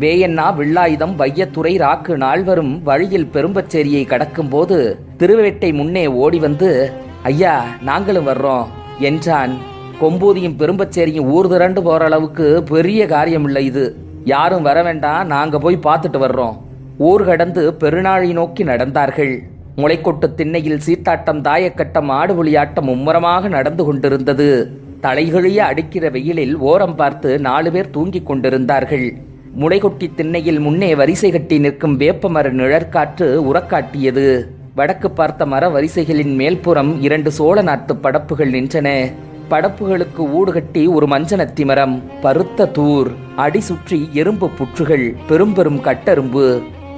வேயண்ணா வில்லாயுதம் வையத்துறை ராக்கு நால்வரும் வழியில் பெரும்பச்சேரியை கடக்கும் போது திருவேட்டை முன்னே ஓடி வந்து, ஐயா நாங்களும் வர்றோம் என்றான். கொம்பூதியும் பெரும்பச்சேரியும் ஊர் திரண்டு போற அளவுக்கு பெரிய காரியம் இல்லை இது. யாரும் வர வேண்டாம், நாங்க போய் பார்த்துட்டு வர்றோம். ஊர் கடந்து பெருநாளை நோக்கி நடந்தார்கள். முளைக்கொட்டு திண்ணையில் சீட்டாட்டம், தாயக்கட்டம், ஆடுபுலியாட்டம் மும்முரமாக நடந்து கொண்டிருந்தது. தலைகழிய அடிக்கிற வெயிலில் ஓரம் பார்த்து 4 பேர் தூங்கிக் கொண்டிருந்தார்கள். முளைகொட்டி திண்ணையில் முன்னே வரிசை கட்டி நிற்கும் வேப்பமர நிழற்காற்று உறக்காட்டியது. வடக்கு பார்த்த மர வரிசைகளின் மேல்புறம் 2 சோழ நாட்டு படப்புகள் நின்றன. படப்புகளுக்கு ஊடு கட்டி ஒரு மஞ்சனத்தி மரம், பருத்த தூர், அடி சுற்றி எறும்பு புற்றுகள், பெரும் பெரும் கட்டெரும்பு.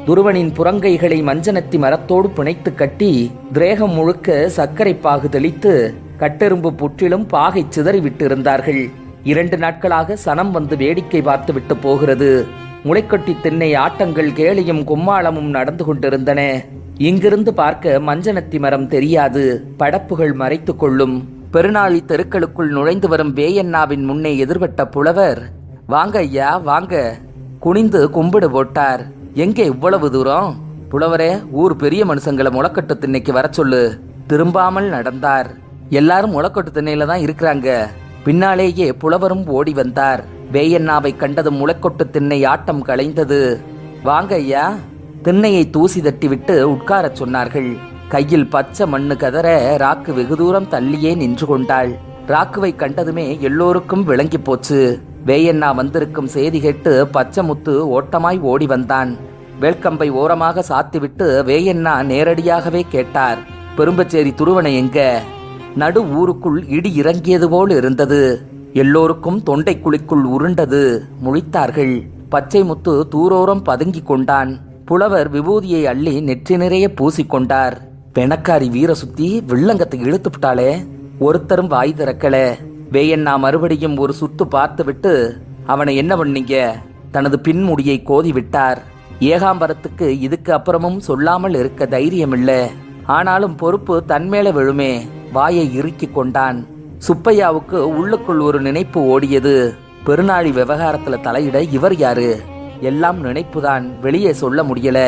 துருவனின் புறங்கைகளை மஞ்சனத்தி மரத்தோடு பிணைத்து கட்டி திரேகம் முழுக்க சர்க்கரை பாகு தெளித்து கட்டெரும்பு புற்றிலும் பாகை சிதறிவிட்டு இருந்தார்கள். 2 நாட்களாக சனம் வந்து வேடிக்கை பார்த்து விட்டு போகிறது. முளைக்கொட்டி திண்ணை ஆட்டங்கள் கேலியும் கும்மாளமும் நடந்து கொண்டிருந்தன. இங்கிருந்து பார்க்க மஞ்சனத்தி மரம் தெரியாது, படப்புகள் மறைத்து கொள்ளும். பெருநாளி தெருக்களுக்குள் நுழைந்து வரும் வேயண்ணாவின் முன்னே எதிர்பட்ட புலவர், வாங்க ஐயா வாங்க, குனிந்து கும்பிடு போட்டார். எங்கே இவ்வளவு தூரம்? புலவரே, ஊர் பெரிய மனுஷங்களை முளைக்கட்டு திண்ணைக்கு வர சொல்லு. திரும்பாமல் நடந்தார். எல்லாரும் முளைக்கட்டு திண்ணையில தான் இருக்கிறாங்க. பின்னாலேயே புலவரும் ஓடி வந்தார். வேயண்ணாவை கண்டதும் முளைக்கொட்டு திண்ணை ஆட்டம் கலைந்தது. வாங்க ஐயா. திண்ணையை தூசி தட்டி விட்டு உட்காரச் சொன்னார்கள். கையில் பச்சை மண்ணு கதற ராக்கு வெகு தூரம் தள்ளியே நின்று கொண்டாள். ராக்குவை கண்டதுமே எல்லோருக்கும் விளங்கி போச்சு. வேயண்ணா வந்திருக்கும் செய்தி கேட்டு பச்சை முத்து ஓட்டமாய் ஓடி வந்தான். வேல்கம்பை ஓரமாக சாத்திவிட்டு வேயண்ணா நேரடியாகவே கேட்டார், பெரும்பச்சேரி துருவனை எங்க? நடு ஊருக்குள் இடி இறங்கியது போல் இருந்தது. எல்லோருக்கும் தொண்டை குழிக்குள் உருண்டது. முழித்தார்கள். பச்சை முத்து தூரோரம் பதுங்கி கொண்டான். புலவர் விபூதியை அள்ளி நெற்றி நிறைய பூசிக்கொண்டார். பெணக்காரி வீர சுத்தி வில்லங்கத்தை இழுத்து விட்டாளே. ஒருத்தரும் வாய் திறக்கல. வேயண்ணா மறுபடியும் ஒரு சுத்து பார்த்து விட்டு, அவனை என்ன பண்ணீங்க? தனது பின்முடியை கோதி விட்டார். ஏகாம்பரத்துக்கு இதுக்கு அப்புறமும் சொல்லாமல் இருக்க தைரியம் இல்ல. ஆனாலும் பொறுப்பு தன்மேல விழுமே. வாயை இறுக்கி கொண்டான். சுப்பையாவுக்கு உள்ளுக்குள் ஒரு நினைப்பு ஓடியது. பெருநாளி விவகாரத்துல தலையிட இவர் யாரு? எல்லாம் நினைப்புதான், வெளியே சொல்ல முடியல.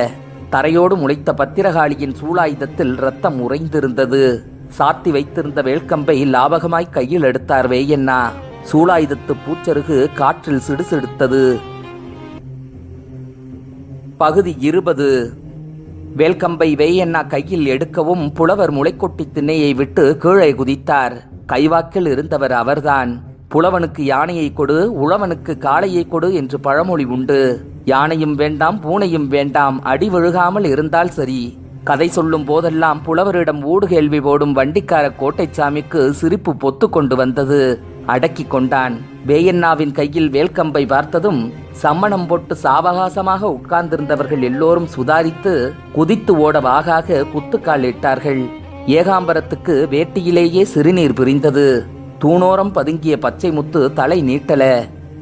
தரையோடு முளைத்த பத்திரகாளியின் சூளாயுதத்தில் ரத்தம் உறைந்திருந்தது. சாத்தி வைத்திருந்த வேல்கம்பை லாபகமாய் கையில் எடுத்தார் வேயண்ணா. சூளாயுதத்து பூச்சருகு காற்றில் சிடுசிடுத்தது. பகுதி 20. வேல்கம்பை வேயண்ணா கையில் எடுக்கவும் புலவர் முளைக்கொட்டி திண்ணையை விட்டு கீழே குதித்தார். கைவாக்கில் இருந்தவர் அவர்தான். புலவனுக்கு யானையை கொடு, உழவனுக்கு காளையை கொடு என்று பழமொழி உண்டு. யானையும் வேண்டாம், பூனையும் வேண்டாம், அடி விழுகாமல் இருந்தால் சரி. கதை சொல்லும் போதெல்லாம் புலவரிடம் ஊடு கேள்வி போடும் வண்டிக்கார கோட்டைச்சாமிக்கு சிரிப்பு பொத்து கொண்டு வந்தது. அடக்கி கொண்டான். வேயண்ணாவின் கையில் வேல்கம்பை பார்த்ததும் சம்மணம் போட்டு சாவகாசமாக உட்கார்ந்திருந்தவர்கள் எல்லோரும் சுதாரித்து குதித்து ஓட வாகாக குத்துக்கால் இட்டார்கள். ஏகாம்பரத்துக்கு வேட்டியிலேயே சிறுநீர் பிரிந்தது. தூணோரம் பதுங்கிய பச்சை முத்து தலை நீட்டல.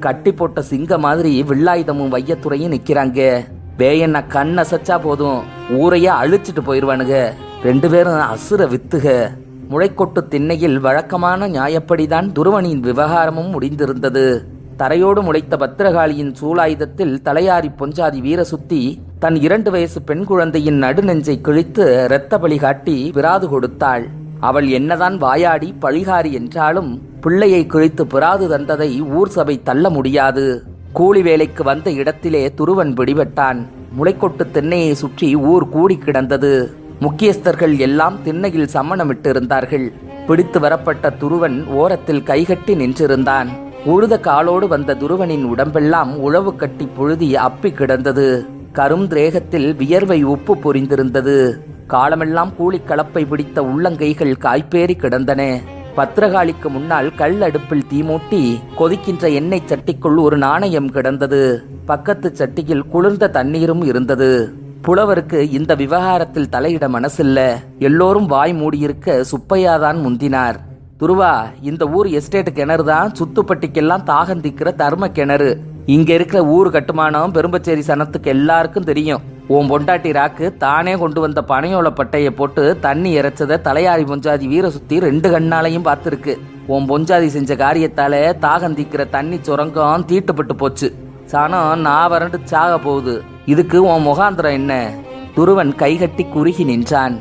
கட்டி போட்ட சிங்க மாதிரி வில்லாயுதமும் வையத்துறையும் நிக்கிறாங்க. வேயண்ணா கண்ணசச்சா போதும், ஊரைய அழிச்சிட்டு போயிருவானுங்க. 2 பேரும் அசுர வித்துக. முளைக்கொட்டு திண்ணையில் வழக்கமான நியாயப்படிதான் துருவனின் விவகாரமும் முடிந்திருந்தது. தரையோடு முளைத்த பத்திரகாளியின் சூளாயுதத்தில் தலையாரி பொஞ்சாதி வீரசுத்தி தன் 2 வயசு பெண் குழந்தையின் நடுநெஞ்சை கிழித்து இரத்த பலி காட்டி விராது கொடுத்தாள். அவள் என்னதான் வாயாடி பழிகாரி என்றாலும் பிள்ளையை கிழித்து பிராது தந்ததை ஊர் சபை தள்ள முடியாது. கூலி வேலைக்கு வந்த இடத்திலே துருவன் பிடிபட்டான். முளைக்கொட்டு திண்ணையை சுற்றி ஊர் கூடி கிடந்தது. முக்கியஸ்தர்கள் எல்லாம் திண்ணையில் சம்மணமிட்டிருந்தார்கள். பிடித்து வரப்பட்ட துருவன் ஓரத்தில் கைகட்டி நின்றிருந்தான். உழுத காலோடு வந்த துருவனின் உடம்பெல்லாம் உழவு கட்டி புழுதி அப்பி கிடந்தது. கரும் திரேகத்தில் வியர்வை உப்பு பொரிந்திருந்தது. காலமெல்லாம் கூலி கலப்பை பிடித்த உள்ளங்கைகள் காய்பேறி கிடந்தன. பத்திரகாளிக்கு முன்னால் கல் அடுப்பில் தீமூட்டி கொதிக்கின்ற எண்ணெய் சட்டிக்குள் ஒரு நாணயம் கிடந்தது. பக்கத்து சட்டியில் குளிர்ந்த தண்ணீரும் இருந்தது. புலவருக்கு இந்த விவகாரத்தில் தலையிட மனசில்ல. எல்லோரும் வாய் மூடியிருக்க சுப்பையாதான் முந்தினார். துருவா, இந்த ஊர் எஸ்டேட் கிணறு தான் சுத்துப்பட்டிக்கெல்லாம் தாகந்திக்கிற தர்ம கிணறு. இங்க இருக்கிற ஊர் கட்டுமானம் பெரும்பச்சேரி சனத்துக்கு எல்லாருக்கும் தெரியும். உன் பொண்டாட்டி ராக்கு தானே கொண்டு வந்த பனையோல பட்டைய போட்டு தண்ணி இறைச்சத தலையாரி பொஞ்சாதி வீர சுத்தி 2 கண்ணாலையும் பார்த்துருக்கு. உன் பொஞ்சாதி செஞ்ச காரியத்தால தாகந்திக்கிற தண்ணி சுரங்கம் தீட்டுப்பட்டு போச்சு. சனம் நான் வறண்டு சாக போகுது. இதுக்கு உன் முகாந்திரம் என்ன? துருவன் கைகட்டி குறுகி நின்றான்.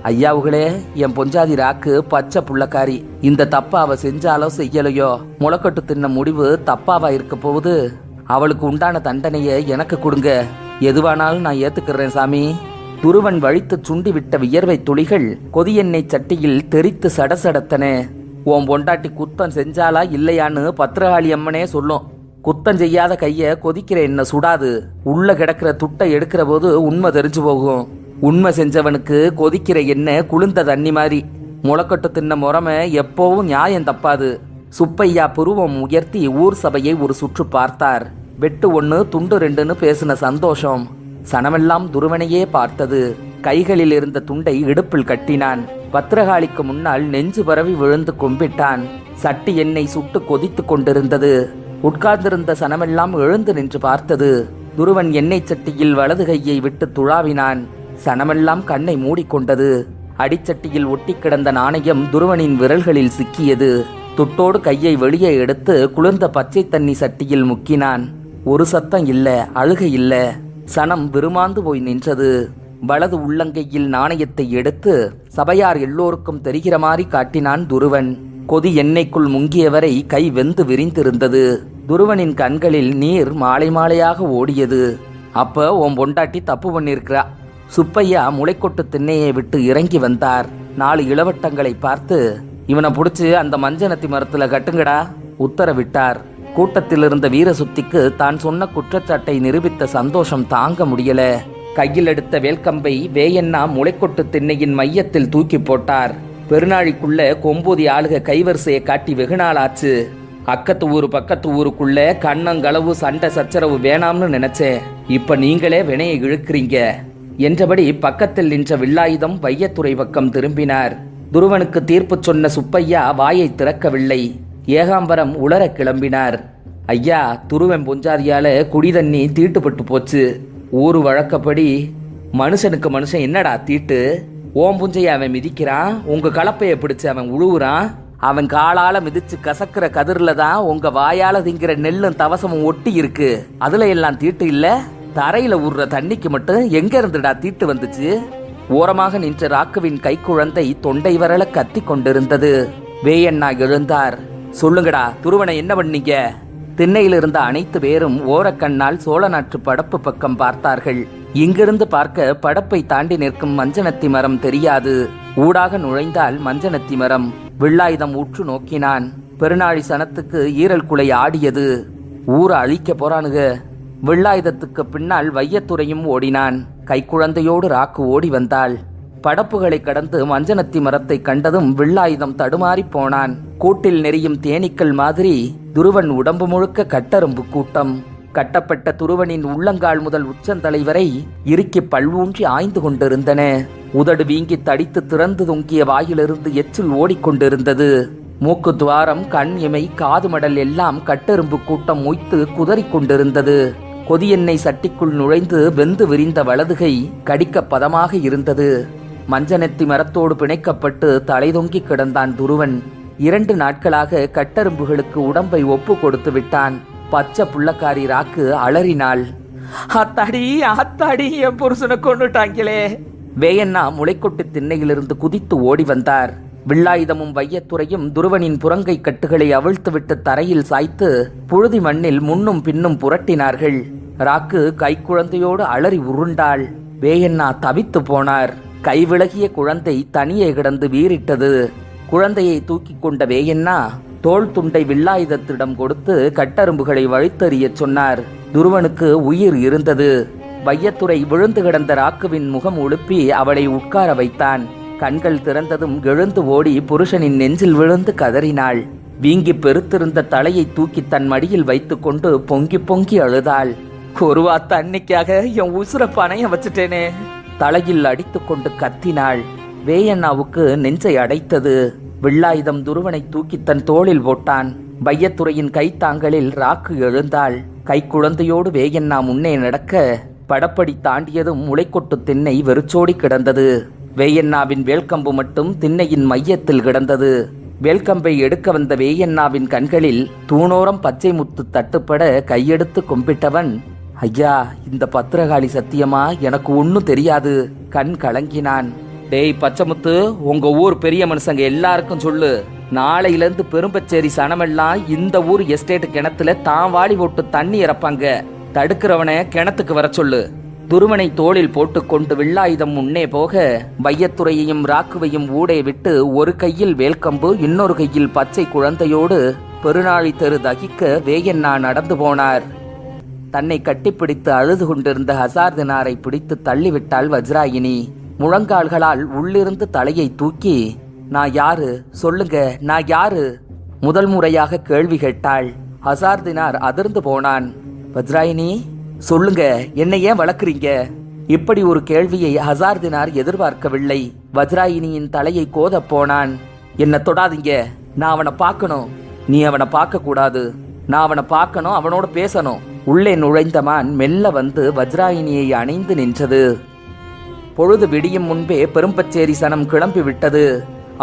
ஐயாவுகளே, என் பொஞ்சாதி ராக்கு பச்சை புள்ளக்காரி. இந்த தப்பா அவ செஞ்சாலோ செய்யலையோ முளைக்கட்டு தின்ன முடிவு தப்பாவா இருக்க போகுது. அவளுக்கு உண்டான தண்டனையை எனக்கு கொடுங்க. எதுவானாலும் நான் ஏத்துக்கிறேன் சாமி. துருவன் வழித்து சுண்டி விட்ட வியர்வை துளிகள் கொதி எண்ணெய் சட்டியில் தெரித்து சடசடத்தன. உன் பொண்டாட்டி குத்தம் செஞ்சாலா இல்லையான்னு பத்திரகாளி அம்மனே சொல்லும். குத்தம் செய்யாத கைய கொதிக்கிற எண்ணெய் சுடாது. உள்ள கிடக்கிற துட்டை எடுக்கிற போது உண்மை தெரிஞ்சு போகும். உண்மை செஞ்சவனுக்கு கொதிக்கிற எண்ணெய் குளிர்ந்த தண்ணி மாதிரி. முளைக்கட்டு தின்ன முறமை எப்போவும் நியாயம் தப்பாது. சுப்பையா புருவம் உயர்த்தி ஊர் சபையை ஒரு சுற்று பார்த்தார். வெட்டு 1 துண்டு 2ன்னு பேசின சந்தோஷம். சனமெல்லாம் துருவனையே பார்த்தது. கைகளில் இருந்த துண்டை இடுப்பில் கட்டினான். பத்திரகாளிக்கு முன்னால் நெஞ்சு பரவி விழுந்து கும்பிட்டான். சட்டி எண்ணெய் சுட்டு கொதித்து கொண்டிருந்தது. உட்கார்ந்திருந்த சனமெல்லாம் எழுந்து நின்று பார்த்தது. துருவன் எண்ணெய் சட்டியில் வலது கையை விட்டு துழாவினான். சனமெல்லாம் கண்ணை மூடிக்கொண்டது. அடிச்சட்டியில் ஒட்டி கிடந்த நாணயம் துருவனின் விரல்களில் சிக்கியது. துட்டோடு கையை வெளியே எடுத்து குளிர்ந்த பச்சை தண்ணி சட்டியில் முக்கினான். ஒரு சத்தம் இல்ல, அழுகை இல்ல. சனம் விருமாந்து போய் நின்றது. வலது உள்ளங்கையில் நாணயத்தை எடுத்து சபையார் எல்லோருக்கும் தெரிகிற மாதிரி காட்டினான் துருவன். கொதி எண்ணெய்க்குள் முங்கியவரை கை வெந்து விரிந்திருந்தது. துருவனின் கண்களில் நீர் மாலை மாலையாக ஓடியது. அப்ப உன் பொண்டாட்டி தப்பு பண்ணிருக்கிறா. சுப்பையா முளைக்கொட்டு திண்ணையை விட்டு இறங்கி வந்தார். 4 இளவட்டங்களை பார்த்து, இவனை புடிச்சு அந்த மஞ்சனத்தி மரத்துல கட்டுங்கடா உத்தரவிட்டார். கூட்டத்தில் இருந்த வீரசுத்திக்கு தான் சொன்ன குற்றச்சாட்டை நிரூபித்த சந்தோஷம் தாங்க முடியல. கையில் எடுத்த வேல்கம்பை வேயண்ணா முளைக்கொட்டு திண்ணையின் மையத்தில் தூக்கி போட்டார். பெருநாழிக்குள்ள கொம்பூதி ஆளுக கைவரிசையை காட்டி வெகுநாள் ஆச்சு. அக்கத்து ஊரு பக்கத்து ஊருக்குள்ள கண்ணங்களவு சண்டை சச்சரவு வேணாம்னு நினைச்சேன். இப்ப நீங்களே வினையை இழுக்கிறீங்க என்றபடி பக்கத்தில் நின்ற வில்லாயுதம் வையத்துறை பக்கம் திரும்பினார். துருவனுக்கு தீர்ப்பு சொன்ன சுப்பையா வாயை திறக்கவில்லை. ஏகாம்பரம் உளர கிளம்பினார். ஐயா, துருவன் பொஞ்சாதியால குடி தண்ணி தீட்டுப்பட்டு போச்சு. ஊரு வழக்கப்படி மனுஷனுக்கு மனுஷன் என்னடா தீட்டு? ஓம் புஞ்சைய அவன் மிதிக்கிறான், உங்க கலப்பைய பிடிச்சு அவன் உழுவுறான். அவன் காலால மிதிச்சு கசக்கிற கதிர்ல தான் உங்க வாயால திங்கிற நெல்லும் தவசமும் ஒட்டி இருக்கு. அதுல எல்லாம் தீட்டு இல்ல. தரையில ஊர்ற தண்ணிக்கு மட்டும் எங்க இருந்துடா தீட்டு வந்துச்சு? ஓரமாக நின்ற ராக்குவின் கைக்குழந்தை தொண்டை வரல கத்தி கொண்டிருந்தது. வேயண்ணா எழுந்தார். சொல்லுங்கடா, துருவனை என்ன பண்ணீங்க? திண்ணையில் இருந்த அனைத்து பேரும் ஓரக்கண்ணால் சோழ நாட்டு படப்பு பக்கம் பார்த்தார்கள். இங்கிருந்து பார்க்க படப்பை தாண்டி நிற்கும் மஞ்சனத்தி மரம் தெரியாது. ஊடாக நுழைந்தால் மஞ்சனத்தி மரம். வில்லாயுதம் உற்று நோக்கினான். பெருநாழி சனத்துக்கு ஈரல் குலை ஆடியது. ஊரை அழிக்க போறானுங்க. வெள்ளாயுதத்துக்கு பின்னால் வையத்துறையும் ஓடினான். கைக்குழந்தையோடு ராக்கு ஓடி வந்தாள். படப்புகளை கடந்து மஞ்சனத்தி மரத்தை கண்டதும் வெள்ளாயுதம் தடுமாறி போனான். கூட்டில் நெறியும் தேனீக்கள் மாதிரி துருவன் உடம்பு முழுக்க கட்டரும்பு கூட்டம். கட்டப்பட்ட துருவனின் உள்ளங்கால் முதல் உச்சந்தலை வரை இறுக்கி பல்வூன்றி ஆய்ந்து கொண்டிருந்தன. உதடு வீங்கி தடித்து திறந்து தொங்கிய வாயிலிருந்து எச்சில் ஓடிக்கொண்டிருந்தது. மூக்கு துவாரம், கண் இமை, காது மடல் எல்லாம் கட்டெரும்பு கூட்டம் மொய்த்து குதறிக் கொண்டிருந்தது. கொதியெண்ணெய் சட்டிக்குள் நுழைந்து வெந்து விரிந்த வலதுகை கடிக்க பதமாக இருந்தது. மஞ்சனத்தி மரத்தோடு பிணைக்கப்பட்டு தலை தொங்கி கிடந்தான் துருவன். 2 நாட்களாக கட்டெரும்புகளுக்கு உடம்பை ஒப்பு கொடுத்து விட்டான். பச்சை புள்ளக்காரி ராக்கு அலறினாள். அத்தாடி அத்தாடி, என் புருஷனை கொண்டுட்டாங்களே. வேயண்ணா முளைக்கொட்டு திண்ணையிலிருந்து குதித்து ஓடி வந்தார். வில்லாயுதமும் வையத்துறையும் துருவனின் புறங்கை கட்டுகளை அவிழ்த்துவிட்டு தரையில் சாய்த்து புழுதி மண்ணில் முன்னும் பின்னும் புரட்டினார்கள். ராக்கு கைக்குழந்தையோடு அலறி உருண்டாள். வேயண்ணா தவித்து போனார். கைவிலகிய குழந்தை தனியே கிடந்து வீறிட்டது. குழந்தையை தூக்கி கொண்ட வேயண்ணா தோள் துண்டை வில்லாயுதத்திடம் கொடுத்து கட்டரும்புகளை வழித்தறிய சொன்னார். துருவனுக்கு உயிர் இருந்தது. வையத்துறை விழுந்து கிடந்த ராக்குவின் முகம் உழுப்பி அவளை உட்கார வைத்தான். கண்கள் திறந்ததும் எழுந்து ஓடி புருஷனின் நெஞ்சில் விழுந்து கதறினாள். வீங்கி பெருத்திருந்த தலையை தூக்கி தன் மடியில் வைத்துக் கொண்டு பொங்கி பொங்கி அழுதாள். ஒருவா தண்ணிக்காக என் உசுர பணைய வச்சுட்டேனே. தலையில் அடித்து கொண்டு கத்தினாள். வேயண்ணாவுக்கு நெஞ்சை அடைத்தது. வில்லாயுதம் துருவனை தூக்கி தன் தோளில் போட்டான். வையத்துறையின் கைத்தாங்களில் ராக்கு எழுந்தாள். கைக்குழந்தையோடு வேயண்ணா முன்னே நடக்க படப்படி தாண்டியதும் முளைக்கொட்டு திண்ணை வெறிச்சோடி கிடந்தது. வேயண்ணாவின் வேல்கம்பு மட்டும் திண்ணையின் மையத்தில் கிடந்தது. வேல்கம்பை எடுக்க வந்த வேயண்ணாவின் கண்களில் தூணோரம் பச்சை முத்து தட்டுப்பட கையெடுத்து கும்பிட்டவன், ஐயா, இந்த பத்திரகாளி சத்தியமா எனக்கு ஒன்னும் தெரியாது. கண் கலங்கினான். டேய் பச்சைமுத்து, உங்க ஊர் பெரிய மனுஷங்க எல்லாருக்கும் சொல்லு, நாளையிலேருந்து பெரும்பச்சேரி சனமெல்லாம் இந்த ஊர் எஸ்டேட் கிணத்துல தான் வாளி போட்டு தண்ணி இறப்பாங்க. தடுக்கிறவனை கிணத்துக்கு வர சொல்லு. துருவனை தோளில் போட்டுக்கொண்டு வில்லாயுதம் முன்னே போக வையத்துறையையும் ராக்குவையும் ஊடே விட்டு ஒரு கையில் வேல்கம்பு இன்னொரு கையில் பச்சை குழந்தையோடு பெருநாளி தெரு தகிக்க வேயண்ணா நடந்து போனார். தன்னை கட்டிப்பிடித்து அழுது கொண்டிருந்த ஹசார்தினாரை பிடித்து தள்ளிவிட்டாள் வஜ்ராயினி. முழங்கால்களால் உள்ளிருந்து தலையை தூக்கி, நான் யாரு சொல்லுங்க, நான் யாரு? முதல் முறையாக கேள்வி கேட்டாள். ஹசார்தினார் அதிர்ந்து போனான். வஜ்ராயினி சொல்லுங்க, என்னை ஏன் வளர்க்குறீங்க? இப்படி ஒரு கேள்வியை ஹசார்தினார் எதிர்பார்க்கவில்லை. வஜ்ராயினியின் தலையை கோதப் போனான். என்ன தொடாதீங்க, நான் அவனை பார்க்கணும். நீ அவனை பார்க்க கூடாது, நான் அவனை பார்க்கணும், அவனோட பேசணும். உள்ளே நுழைந்த மான் மெல்ல வந்து வஜ்ராயினியை அணைந்து நின்றது. பொழுது விடியும் முன்பே பெரும்பச்சேரி சனம் கிளம்பி விட்டது.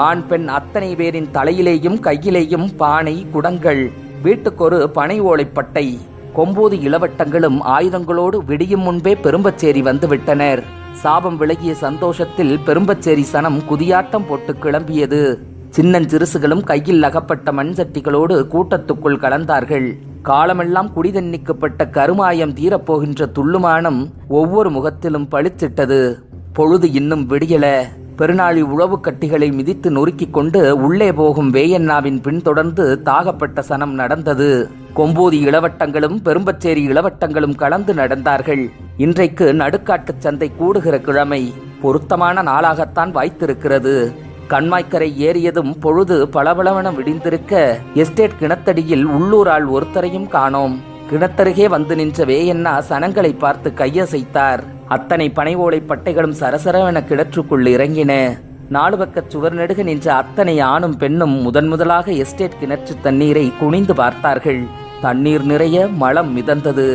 ஆண் பெண் அத்தனை பேரின் தலையிலேயும் கையிலேயும் பானை குடங்கள், வீட்டுக்கொரு பனை ஓலைப்பட்டை, கொம்பூதி இளவட்டங்களும் ஆயுதங்களோடு விடியும் முன்பே பெரும்பச்சேரி வந்து விட்டனர். சாபம் விலகிய சந்தோஷத்தில் பெரும்பச்சேரி சனம் குதியாட்டம் போட்டு கிளம்பியது. சின்னஞ்சிறுசுகளும் கையில் அகப்பட்ட மண் சட்டிகளோடு கூட்டத்துக்குள் கலந்தார்கள். காலமெல்லாம் குடிதண்ணிக்கப்பட்ட கருமாயம் தீரப்போகின்ற துள்ளுமானம் ஒவ்வொரு முகத்திலும் பளிச்சிட்டது. பொழுது இன்னும் விடியல. பெருநாளி உழவு கட்டிகளை மிதித்து நொறுக்கிக் கொண்டு உள்ளே போகும் வேயண்ணாவின் பின்தொடர்ந்து தாகப்பட்ட சனம் நடந்தது. கொம்பூதி இளவட்டங்களும் பெரும்பச்சேரி இளவட்டங்களும் கலந்து நடந்தார்கள். இன்றைக்கு நடுக்காட்டுச் சந்தை கூடுகிற கிழமை. பொருத்தமான நாளாகத்தான் வாய்த்திருக்கிறது. கண்மாய்க்கரை ஏறியதும் பொழுது பளபளவென விடிந்திருக்க எஸ்டேட் கிணத்தடியில் உள்ளூரால் ஒருத்தரையும் காணோம். கிணத்தருகே வந்து நின்ற வேயண்ணா சனங்களை பார்த்து கையசைத்தார். அத்தனை பனை ஓலை பட்டைகளும் சரசரவென கிணற்றுக்குள் இறங்கின. 4 பக்கச் சுவர் நெடுக நின்ற அத்தனை ஆணும் பெண்ணும் முதன்முதலாக எஸ்டேட் கிணற்று தண்ணீரை குனிந்து பார்த்தார்கள். தண்ணீர் நிறைய மலம் மிதந்தது.